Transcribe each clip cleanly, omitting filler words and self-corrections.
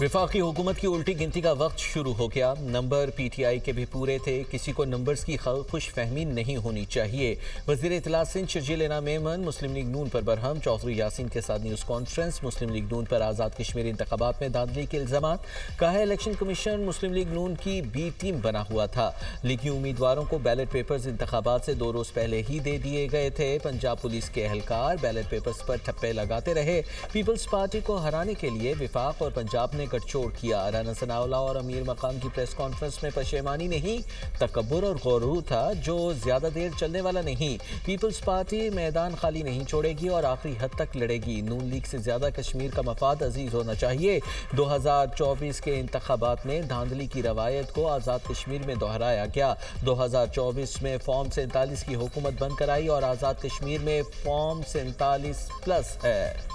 वफाकी हुकूमत की उल्टी गिनती का वक्त शुरू हो गया। नंबर पीटीआई के भी पूरे थे, किसी को नंबर्स की खुश फहमी नहीं होनी चाहिए। वज़ीर इत्तलात सिंध शर्जील इनाम मेमन मुस्लिम लीग नून पर बरहम, चौधरी यासीन के साथ न्यूज़ कॉन्फ्रेंस। मुस्लिम लीग नून पर आज़ाद कश्मीर इंतखाबात में धांधली के इल्ज़ामात। कहा है इलेक्शन कमीशन मुस्लिम लीग नून की बी टीम बना हुआ था। लीगी उम्मीदवारों को बैलेट पेपर्स इंतखाबात से 2 रोज़ पहले ही दे दिए गए थे। पंजाब पुलिस के एहलकार बैलेट पेपर्स पर ठप्पे लगाते रहे। पीपल्स पार्टी को हराने के लिए विफाक और पंजाब ने गठजोड़ किया। राना सनाउल्लाह और अमीर मकाम की प्रेस कॉन्फ्रेंस में पशेमानी नहीं, तकब्बुर और गुरूर था जो ज्यादा देर चलने वाला नहीं। पीपल्स पार्टी मैदान खाली नहीं छोड़ेगी और आखिरी हद तक लड़ेगी। नून लीग से ज्यादा कश्मीर का मफाद अजीज होना चाहिए। 2024 के इंतखाबात में धांधली की रवायत को आज़ाद कश्मीर में दोहराया गया। 2024 में फॉर्म 47 की हुकूमत बन कर आई और आज़ाद कश्मीर में फॉर्म 47+ है।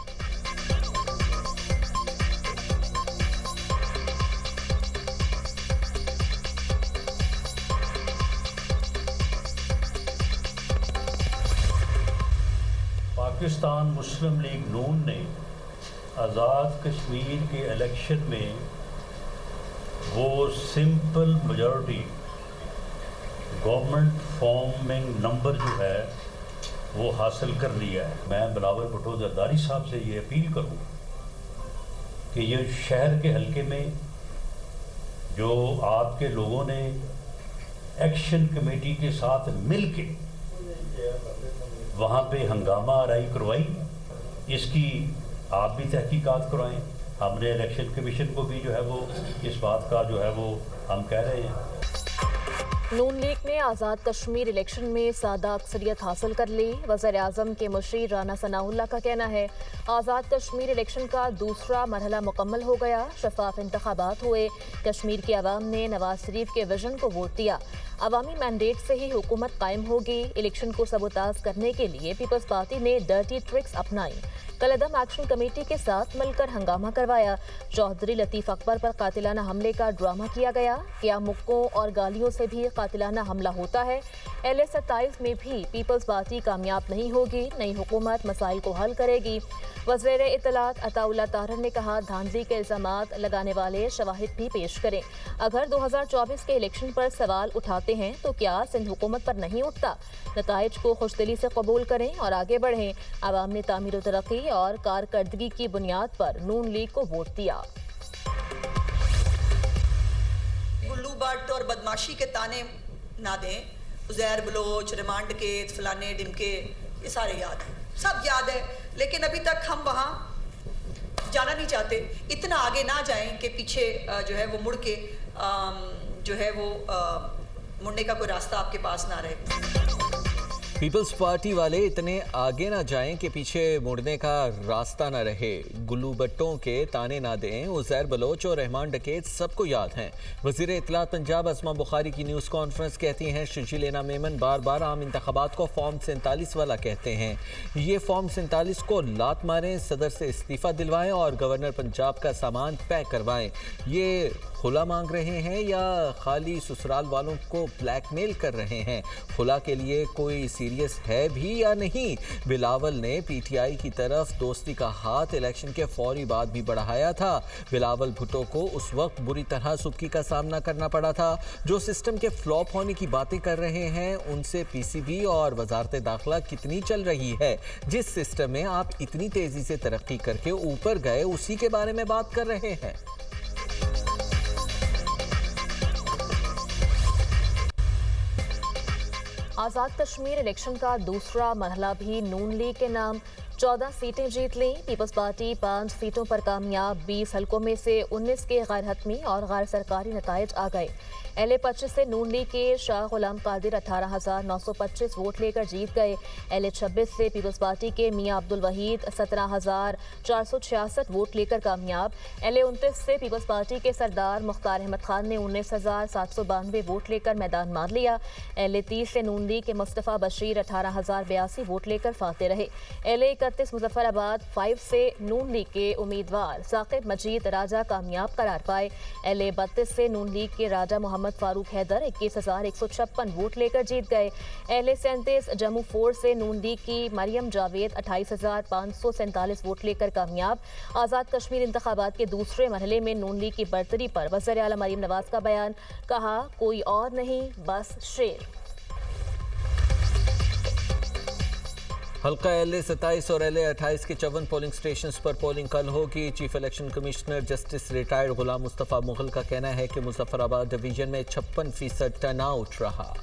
पाकिस्तान मुस्लिम लीग नून ने आज़ाद कश्मीर के इलेक्शन में वो simple majority government forming number जो है वो हासिल कर लिया है। मैं बिलावल भुट्टो जरदारी साहब से ये अपील करूँ कि ये शहर के हलके में जो आपके लोगों ने एक्शन कमेटी के साथ मिल के वहाँ पे हंगामा आराई करवाई, इसकी आप भी तहकीकात करवाएं। हमने इलेक्शन कमीशन को भी जो है वो इस बात का जो है वो हम कह रहे हैं। नून लीग ने आज़ाद कश्मीर इलेक्शन में सादा अक्सरियत हासिल कर ली। वज़ीर आज़म के मुशीर राना सनाउल्लाह का कहना है आज़ाद कश्मीर इलेक्शन का दूसरा मरहला मुकम्मल हो गया। शफाफ इंतखाबात हुए। कश्मीर की आवाम ने नवाज शरीफ के विजन को वोट दिया। अवामी मैंडेट से ही हुकूमत कायम होगी। इलेक्शन को सबूताज करने के लिए पीपल्स पार्टी ने डर्टी ट्रिक्स अपनाई। कलदम एक्शन कमेटी के साथ मिलकर हंगामा करवाया। चौधरी लतीफ़ अकबर पर कातिलाना हमले का ड्रामा किया गया। क्या मुक्कों और गालियों से भी कातिलाना हमला होता है? LA 27 में भी पीपल्स पार्टी कामयाब नहीं होगी। नई हुकूमत मसाइल को हल करेगी। वज़ीर इत्तलात अताउल्लाह ताहर ने कहा धांधली के इल्ज़ामात लगाने वाले शवाहिद भी पेश करें। अगर 2024 के इलेक्शन पर सवाल उठाते हैं तो क्या सिंध हुकूमत पर नहीं उठता? नताइज को खुशदिली से कबूल करें और आगे बढ़ें। आवाम ने तामीर तरक्की और कारकर्दगी की बुनियाद पर नून लीग को वोट दिया। गुल्लू बट और बदमाशी के ताने ना दें। उज़ैर बलोच, रिमांड के फलाने डिमके, ये सारे याद हैं, सब याद है, लेकिन अभी तक हम वहाँ जाना नहीं चाहते। इतना आगे ना जाएं कि पीछे जो है वो मुड़ के जो है वो मुड़ने का कोई रास्ता आपके पास ना रहे। पीपल्स पार्टी वाले इतने आगे ना जाएं कि पीछे मुड़ने का रास्ता ना रहे। गुल्लू बट्टों के ताने ना दें। उज़ैर बलोच और रहमान डकैत सबको याद हैं। वज़ीर इत्तलात पंजाब असमा बुखारी की न्यूज़ कॉन्फ्रेंस कहती हैं शर्जील इनाम मेमन बार बार आम इंतखाबात को फॉर्म 47 वाला कहते हैं। ये फॉर्म 47 को लात मारें, सदर से इस्तीफ़ा दिलवाएं और गवर्नर पंजाब का सामान पैक करवाएं। ये खुला मांग रहे हैं या खाली ससुराल वालों को ब्लैकमेल कर रहे हैं? खुला के लिए कोई सीरियस है भी या नहीं? बिलावल ने पीटीआई की तरफ दोस्ती का हाथ इलेक्शन के फौरी बाद भी बढ़ाया था। बिलावल भुट्टो को उस वक्त बुरी तरह सुबकी का सामना करना पड़ा था। जो सिस्टम के फ्लॉप होने की बातें कर रहे हैं उनसे पीसीबी और वजारत दाखिला कितनी चल रही है? जिस सिस्टम में आप इतनी तेजी से तरक्की करके ऊपर गए उसी के बारे में बात कर रहे हैं। आज़ाद कश्मीर इलेक्शन का दूसरा मरहला भी नून लीग के नाम। 14 सीटें जीत लीं। पीपल्स पार्टी 5 सीटों पर कामयाब। 20 हलकों में से 19 के गैर हतमी और गैर सरकारी नताइज आ गए। LA 25 से नून लीग के शाह गुलाम कादिर 18,925 वोट लेकर जीत गए। LA 26 से पीपल्स पार्टी के मियां अब्दुल वहीद 17,466 वोट लेकर कामयाब। LA 29 से पीपल्स पार्टी के सरदार मुख्तार अहमद खान ने 19,792 वोट लेकर मैदान मार लिया। LA 30 से नून लीग के मुस्तफ़ा बशीर 18,082 वोट लेकर फाते रहे। LA 31 मुजफ्फराबाद 5 से नून लीग के उम्मीदवार साकिब मजीद राजा कामयाब करार पाए। LA 32 से नून लीग के राजा मोहम्मद फारूक हैदर 21,156 वोट लेकर जीत गए। LA 37 जम्मू 4 से नून लीग की मरियम जावेद 28,547 वोट लेकर कामयाब। आज़ाद कश्मीर इंतखाबात के दूसरे मरहले में नून लीग की बरतरी पर वज़ीर आला मरियम नवाज का बयान, कहा कोई और नहीं बस शेर। हल्का LA 27 और LA 28 के 54 पोलिंग स्टेशंस पर पोलिंग कल होगी। Chief election commissioner justice retired Ghulam Mustafa Mughal का कहना है कि मुजफ्फराबाद डिवीजन में 56% टर्नआउट रहा।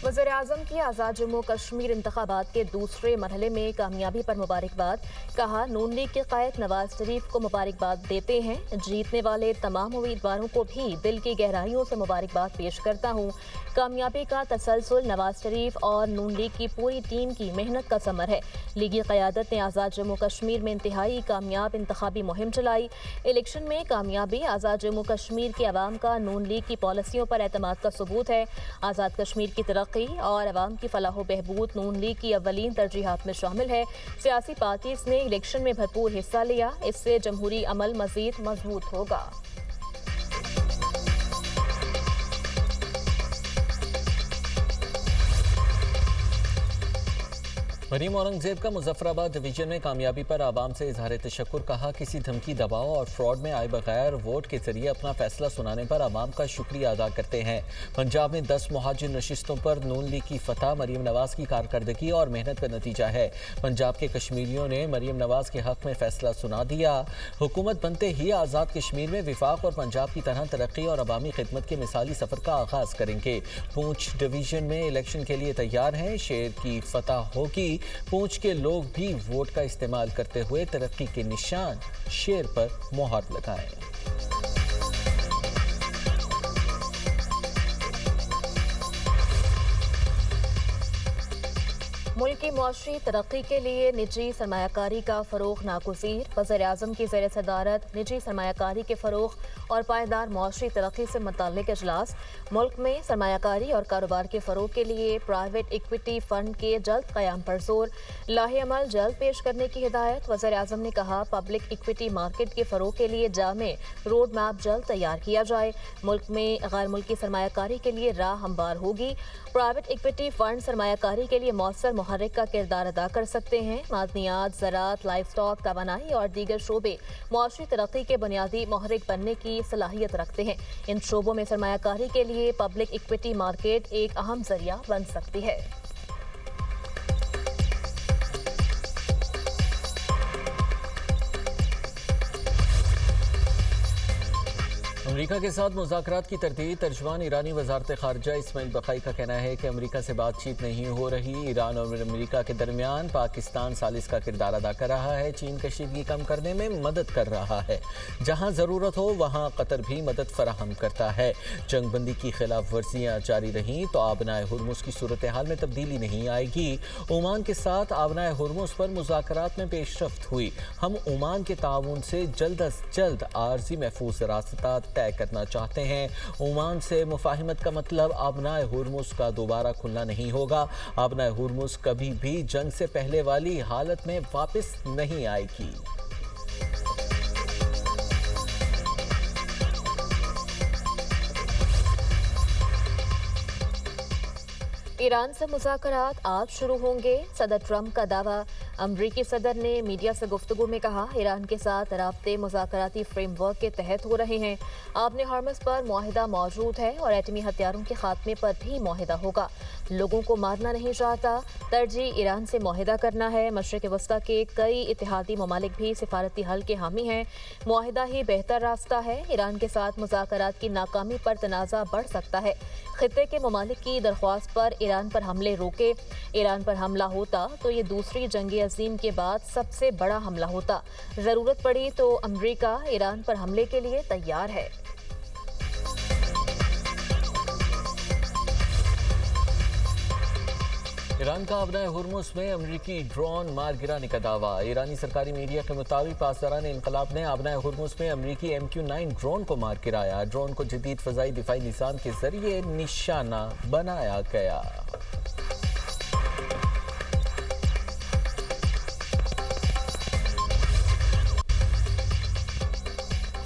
वज़ीर-ए-आज़म की आज़ाद जम्मू कश्मीर इंतखाबात के दूसरे मरहले में कामयाबी पर मुबारकबाद, कहा नून लीग के कायद नवाज शरीफ को मुबारकबाद देते हैं। जीतने वाले तमाम उम्मीदवारों को भी दिल की गहराइयों से मुबारकबाद पेश करता हूँ। कामयाबी का तसलसल नवाज शरीफ और नून लीग की पूरी टीम की मेहनत का समर है। लीगी क़यादत ने आज़ाद जम्मू कश्मीर में इंतहाई कामयाब इंतखाबी मुहिम चलाई। इलेक्शन में कामयाबी आज़ाद जम्मू कश्मीर के अवाम का नून लीग की पॉलिसियों पर एतमाद का सबूत है। आज़ाद कश्मीर की तरक्की और अवाम की फलाह बहबूद नून लीग की अव्वलीन तरजीहात में शामिल है। सियासी पार्टीज ने इलेक्शन में भरपूर हिस्सा लिया, इससे जमहूरी अमल मजीद मजबूत होगा। मरीम औरंगजेब का मुजफ्फराबाद डिवीजन में कामयाबी पर आवाम से इजहार तशक्कुर, कहा किसी धमकी दबाव और फ्रॉड में आए बगैर वोट के जरिए अपना फैसला सुनाने पर आवाम का शुक्रिया अदा करते हैं। पंजाब में 10 मुहाजिर नशिस्तों पर नून लीग की फतह मरीम नवाज की कारकर्दगी और मेहनत का नतीजा है। पंजाब के कश्मीरियों ने मरीम नवाज के हक में फैसला सुना दिया। हुकूमत बनते ही आज़ाद कश्मीर में विफाक और पंजाब की तरह तरक्की और अवामी खिदमत के मिसाली सफ़र का आगाज़ करेंगे। पूंछ डिवीजन में इलेक्शन के लिए तैयार हैं। शेर की फतह होगी। पूंछ के लोग भी वोट का इस्तेमाल करते हुए तरक्की के निशान शेर पर मोहर लगाएं। मुल्क की मुआशी तरक्की के लिए निजी सरमायाकारी का फ़रोग़ नागुज़ीर। वज़ीर-ए-आज़म की ज़ेर सदारत निजी सरमायाकारी के फ़रोग़ और पायदार मुआशी तरक्की से मुताल्लिक़ इजलास। मुल्क में सरमायाकारी और कारोबार के फ़रोग़ के लिए प्राइवेट इक्विटी फ़ंड के जल्द क़याम पर जोर। लाहे अमल जल्द पेश करने की हिदायत। वज़ीर-ए-आज़म ने कहा पब्लिक इक्विटी मार्केट के फ़रोग़ के लिए जामे रोड मैप जल्द तैयार किया जाए। मुल्क में गैर मुल्की सरमायाकारी के लिए राह हमवार होगी। प्राइवेट इक्विटी फ़ंड सरमायाकारी के लिए मौसर मुहर्रिक का किरदार अदा कर सकते हैं। मादनियात, ज़राअत, लाइफ स्टॉक, तवानाई और दीगर शोबे मुआशी तरक्की के बुनियादी मुहर्रिक बनने की सलाहियत रखते हैं। इन शोबों में सरमायाकारी के लिए पब्लिक इक्विटी मार्केट एक अहम जरिया बन सकती है। अमेरिका के साथ मुज़ाकरात की तरतीब। तर्जुमान ईरानी वज़ारत ख़ारिजा इस्माइल बक़ाई का कहना है कि अमेरिका से बातचीत नहीं हो रही। ईरान और अमेरिका के दरमियान पाकिस्तान सालिस का किरदार अदा कर रहा है। चीन कशीदगी कम करने में मदद कर रहा है। जहाँ ज़रूरत हो वहाँ कतर भी मदद फराहम करता है। जंग बंदी की खिलाफ वर्जियाँ जारी रहीं तो आबनाए हुर्मुज़ की सूरत हाल में तब्दीली नहीं आएगी। ओमान के साथ आबनाए हुर्मुज़ पर मुज़ाकरात में पेशरफ्त हुई। हम ओमान के ताउन से जल्द अज जल्द आर्जी महफूज रास्ता तय करना चाहते हैं। ओमान से मुफाहिमत का मतलब आबनाए हुर्मुज़ का दोबारा खुलना नहीं होगा। आबनाए हुर्मुज़ कभी भी जंग से पहले वाली हालत में वापस नहीं आएगी। ईरान से मुज़ाकरात आज शुरू होंगे, सदर ट्रंप का दावा। अमरीकी सदर ने मीडिया से गुफ्तगू में कहा ईरान के साथ राब्ते मुज़ाकराती फ्रेमवर्क के तहत हो रहे हैं। आबने हॉर्मुज़ पर मुआहिदा मौजूद है और एटमी हथियारों के खात्मे पर भी मुआहिदा होगा। लोगों को मारना नहीं चाहता, तरजीह ईरान से मुआहिदा करना है। मशरिक़ वस्ता के कई इत्तेहादी ममालिक भी सिफारती हल के हामी हैं। मुआहिदा ही बेहतर रास्ता है। ईरान के साथ मुज़ाकरात की नाकामी पर तनाज़ा बढ़ सकता है। खित्ते के ममालिक की दरख्वास्त पर ईरान पर हमले रोके। ईरान पर हमला होता तो ये दूसरी जंग अज़ीम के बाद सबसे बड़ा हमला होता। ज़रूरत पड़ी तो अमरीका ईरान पर हमले के लिए तैयार है। ایران کا ابنائے ہرمز میں امریکی ڈرون مار گرانے کا دعویٰ۔ ایرانی سرکاری میڈیا کے مطابق پاسداران انقلاب نے ابنائے ہرمز میں امریکی MQ-9 ڈرون کو مار گرایا۔ ڈرون کو جدید فضائی دفاعی نظام کے ذریعے نشانہ بنایا گیا۔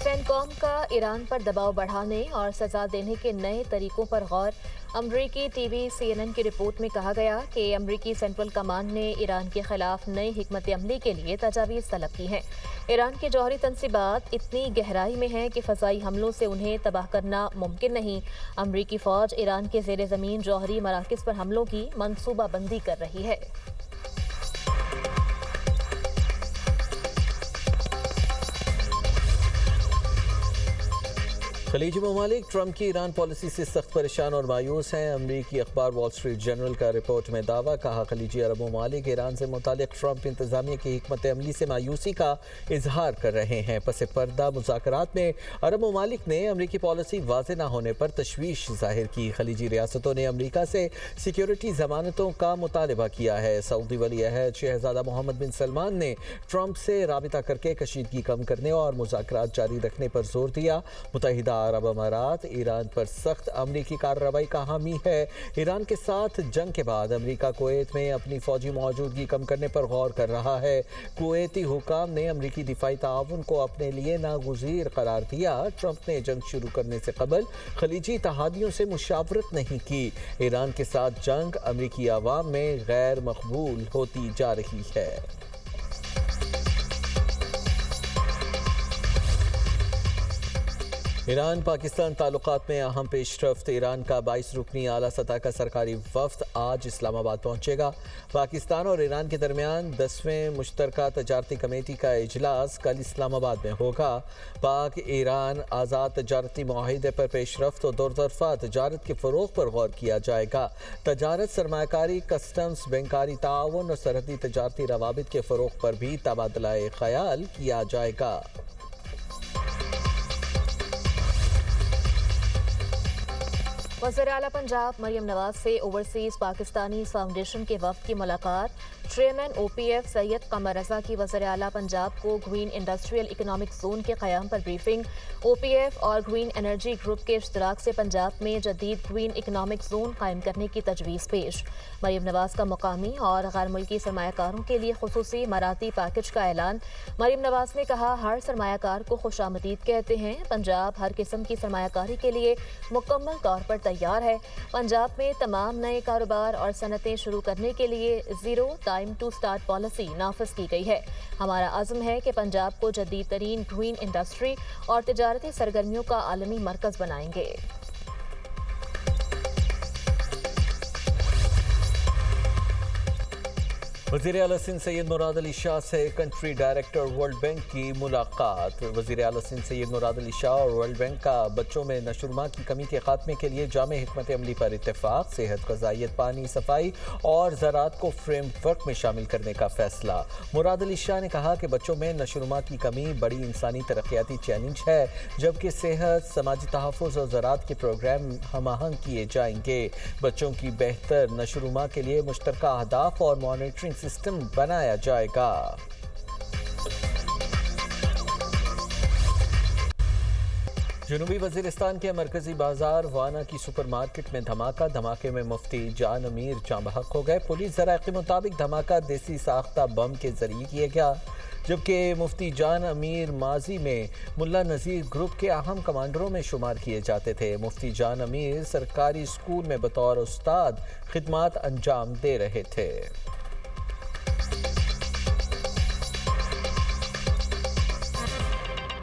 سینکوم کا ایران پر دباؤ بڑھانے اور سزا دینے کے نئے طریقوں پر غور۔ امریکی ٹی وی CNN کی رپورٹ میں کہا گیا کہ امریکی سینٹرل کمانڈ نے ایران کے خلاف نئی حکمت عملی کے لیے تجاویز طلب کی ہیں۔ ایران کی جوہری تنصیبات اتنی گہرائی میں ہیں کہ فضائی حملوں سے انہیں تباہ کرنا ممکن نہیں۔ امریکی فوج ایران کے زیر زمین جوہری مراکز پر حملوں کی منصوبہ بندی کر رہی ہے۔ خلیجی ممالک ٹرمپ کی ایران پالیسی سے سخت پریشان اور مایوس ہیں۔ امریکی اخبار وال اسٹریٹ جرنل کا رپورٹ میں دعویٰ، کہا خلیجی عرب ممالک ایران سے متعلق ٹرمپ انتظامیہ کی حکمت عملی سے مایوسی کا اظہار کر رہے ہیں۔ پس پردہ مذاکرات میں عرب ممالک نے امریکی پالیسی واضح نہ ہونے پر تشویش ظاہر کی۔ خلیجی ریاستوں نے امریکہ سے سیکیورٹی ضمانتوں کا مطالبہ کیا ہے۔ سعودی ولی عہد شہزادہ محمد بن سلمان نے ٹرمپ سے رابطہ کر کے کشیدگی کم کرنے اور مذاکرات جاری رکھنے پر زور دیا۔ متحدہ عرب امارات ایران پر سخت امریکی کارروائی کا حامی ہے۔ ایران کے ساتھ جنگ کے بعد امریکہ کویت میں اپنی فوجی موجودگی کم کرنے پر غور کر رہا ہے۔ کویتی حکام نے امریکی دفاعی تعاون کو اپنے لیے ناگزیر قرار دیا۔ ٹرمپ نے جنگ شروع کرنے سے قبل خلیجی اتحادیوں سے مشاورت نہیں کی۔ ایران کے ساتھ جنگ امریکی عوام میں غیر مقبول ہوتی جا رہی ہے۔ ایران پاکستان تعلقات میں اہم پیش رفت۔ ایران کا 22 رکنی اعلیٰ سطح کا سرکاری وفد آج اسلام آباد پہنچے گا۔ پاکستان اور ایران کے درمیان 10ویں مشترکہ تجارتی کمیٹی کا اجلاس کل اسلام آباد میں ہوگا۔ پاک ایران آزاد تجارتی معاہدے پر پیش رفت اور دو طرفہ تجارت کے فروغ پر غور کیا جائے گا۔ تجارت، سرمایہ کاری، کسٹمز، بینکاری تعاون اور سرحدی تجارتی روابط کے فروغ پر بھی تبادلہ خیال کیا جائے گا۔ وزیر اعلیٰ پنجاب مریم نواز سے اوورسیز پاکستانی فاؤنڈیشن کے وفد کی ملاقات۔ چیئرمین OPF سید قمر رضا کی وزیر اعلیٰ پنجاب کو گرین انڈسٹریل اکنامک زون کے قیام پر بریفنگ۔ OPF اور گرین انرجی گروپ کے اشتراک سے پنجاب میں جدید گرین اکنامک زون قائم کرنے کی تجویز پیش۔ مریم نواز کا مقامی اور غیر ملکی سرمایہ کاروں کے لیے خصوصی اماراتی پیکج کا اعلان۔ مریم نواز نے کہا، ہر سرمایہ کار کو خوش آمدید کہتے ہیں۔ پنجاب ہر قسم کی سرمایہ کاری کے لیے مکمل طور پر تیار ہے۔ پنجاب میں تمام نئے کاروبار اور صنعتیں شروع کرنے کے لیے zero time to start policy نافذ کی گئی ہے۔ ہمارا عزم ہے کہ پنجاب کو جدید ترین گرین انڈسٹری اور تجارتی سرگرمیوں کا عالمی مرکز بنائیں گے۔ وزیر اعلیٰ سندھ سید مراد علی شاہ سے کنٹری ڈائریکٹر ورلڈ بینک کی ملاقات۔ وزیر اعلیٰ سندھ سید مراد علی شاہ اور ورلڈ بینک کا بچوں میں نشو و نما کی کمی کے خاتمے کے لیے جامع حکمت عملی پر اتفاق۔ صحت، غذائیت، پانی، صفائی اور زراعت کو فریم ورک میں شامل کرنے کا فیصلہ۔ مراد علی شاہ نے کہا کہ بچوں میں نشو و نما کی کمی بڑی انسانی ترقیاتی چیلنج ہے، جبکہ صحت، سماجی تحفظ اور زراعت کے پروگرام ہم آہنگ کیے جائیں گے۔ بچوں کی بہتر نشو و نما کے لیے مشترکہ اہداف اور مانیٹرنگ سسٹم بنایا جائے گا۔ جنوبی وزیرستان کے مرکزی بازار وانا کی سپر مارکیٹ میں دھماکہ۔ دھماکے میں مفتی جان امیر جاں بحق ہو گئے۔ پولیس ذرائع کے مطابق دھماکہ دیسی ساختہ بم کے ذریعے کیا گیا، جبکہ مفتی جان امیر ماضی میں ملا نذیر گروپ کے اہم کمانڈروں میں شمار کیے جاتے تھے۔ مفتی جان امیر سرکاری اسکول میں بطور استاد خدمات انجام دے رہے تھے۔